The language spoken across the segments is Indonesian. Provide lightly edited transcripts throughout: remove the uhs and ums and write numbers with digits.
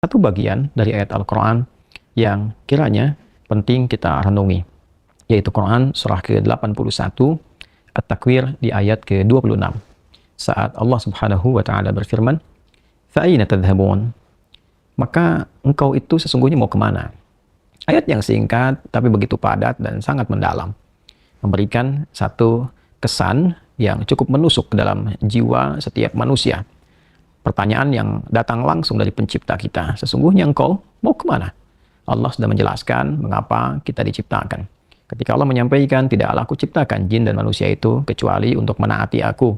satu bagian dari ayat Al-Quran yang kiranya penting kita renungi, yaitu Quran surah ke-81 At-Takwir di ayat ke-26. Saat Allah Subhanahu wa Ta'ala berfirman, "Fa'aina tadhhabun?" Maka engkau itu sesungguhnya mau kemana? Ayat yang singkat tapi begitu padat dan sangat mendalam, memberikan satu kesan yang cukup menusuk ke dalam jiwa setiap manusia. Pertanyaan yang datang langsung dari pencipta kita, sesungguhnya engkau mau kemana? Allah sudah menjelaskan mengapa kita diciptakan. Ketika Allah menyampaikan, tidaklah aku ciptakan jin dan manusia itu kecuali untuk menaati aku,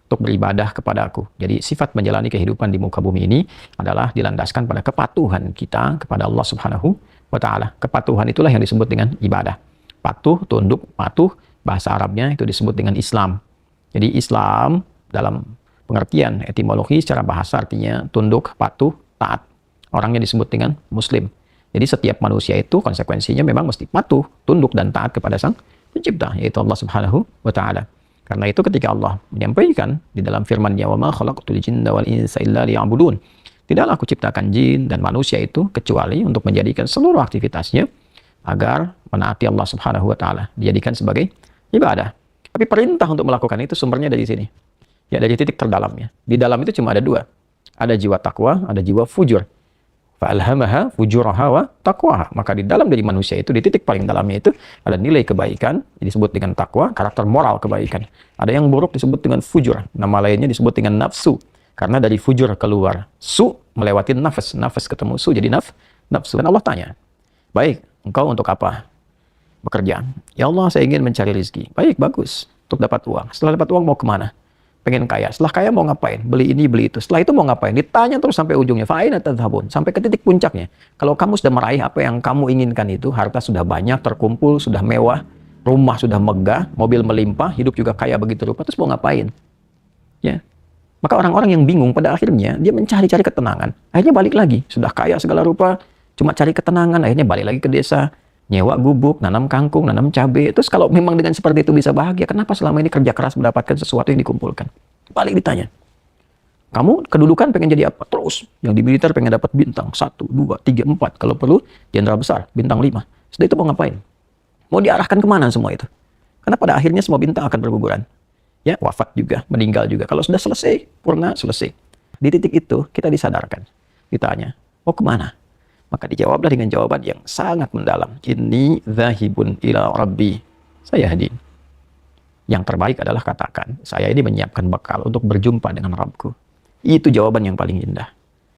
untuk beribadah kepada aku. Jadi sifat menjalani kehidupan di muka bumi ini adalah dilandaskan pada kepatuhan kita kepada Allah Subhanahu wa Ta'ala. Kepatuhan itulah yang disebut dengan ibadah. Patuh, tunduk, patuh, bahasa Arabnya itu disebut dengan Islam. Jadi Islam dalam pengertian etimologi secara bahasa artinya tunduk, patuh, taat. Orangnya disebut dengan Muslim. Jadi setiap manusia itu konsekuensinya memang mesti patuh, tunduk, dan taat kepada Sang Pencipta, yaitu Allah Subhanahu wa Ta'ala. Karena itu ketika Allah menyampaikan di dalam firman-Nya, "Wa ma khalaqtul jinna wal insa illa liya'budun." Tidaklah aku ciptakan jin dan manusia itu kecuali untuk menjadikan seluruh aktivitasnya agar menaati Allah Subhanahu wa Ta'ala, dijadikan sebagai ibadah. Tapi perintah untuk melakukan itu sumbernya dari sini. Ya, dari titik terdalamnya. Di dalam itu cuma ada dua. Ada jiwa takwa, ada jiwa fujur. Fa'alhamaha fujuraha wa taqwaha. Maka di dalam dari manusia itu, di titik paling dalamnya itu, ada nilai kebaikan, disebut dengan takwa, karakter moral kebaikan. Ada yang buruk disebut dengan fujur. Nama lainnya disebut dengan nafsu. Karena dari fujur keluar su, melewati nafas. Nafas ketemu su, jadi nafsu. Dan Allah tanya, baik, engkau untuk apa bekerja? Ya Allah, saya ingin mencari rezeki. Baik, bagus. Untuk dapat uang. Setelah dapat uang mau kemana? Pengen kaya. Setelah kaya mau ngapain? Beli ini, beli itu. Setelah itu mau ngapain? Ditanya terus sampai ujungnya. Fa'aina tadhhabun? Sampai ke titik puncaknya. Kalau kamu sudah meraih apa yang kamu inginkan itu, harta sudah banyak, terkumpul, sudah mewah, rumah sudah megah, mobil melimpah, hidup juga kaya begitu rupa, terus mau ngapain? Ya. Maka orang-orang yang bingung pada akhirnya, dia mencari-cari ketenangan. Akhirnya balik lagi. Sudah kaya segala rupa, cuma cari ketenangan, akhirnya balik lagi ke desa, nyewa gubuk, nanam kangkung, nanam cabai. Terus kalau memang dengan seperti itu bisa bahagia, kenapa selama ini kerja keras mendapatkan sesuatu yang dikumpulkan? Balik ditanya. Kamu kedudukan pengen jadi apa? Terus. Yang di militer pengen dapat bintang 1, 2, 3, 4. Kalau perlu, jenderal besar, bintang 5. Setelah itu mau ngapain? Mau diarahkan kemana semua itu? Karena pada akhirnya semua bintang akan berguguran. Ya, wafat juga, meninggal juga. Kalau sudah selesai, purna, selesai. Di titik itu, kita disadarkan. Ditanya, mau kemana? Maka dijawablah dengan jawaban yang sangat mendalam. Inni dzahibun ila rabbi sayahdin. Yang terbaik adalah katakan, saya ini menyiapkan bekal untuk berjumpa dengan Rabbku. Itu jawaban yang paling indah.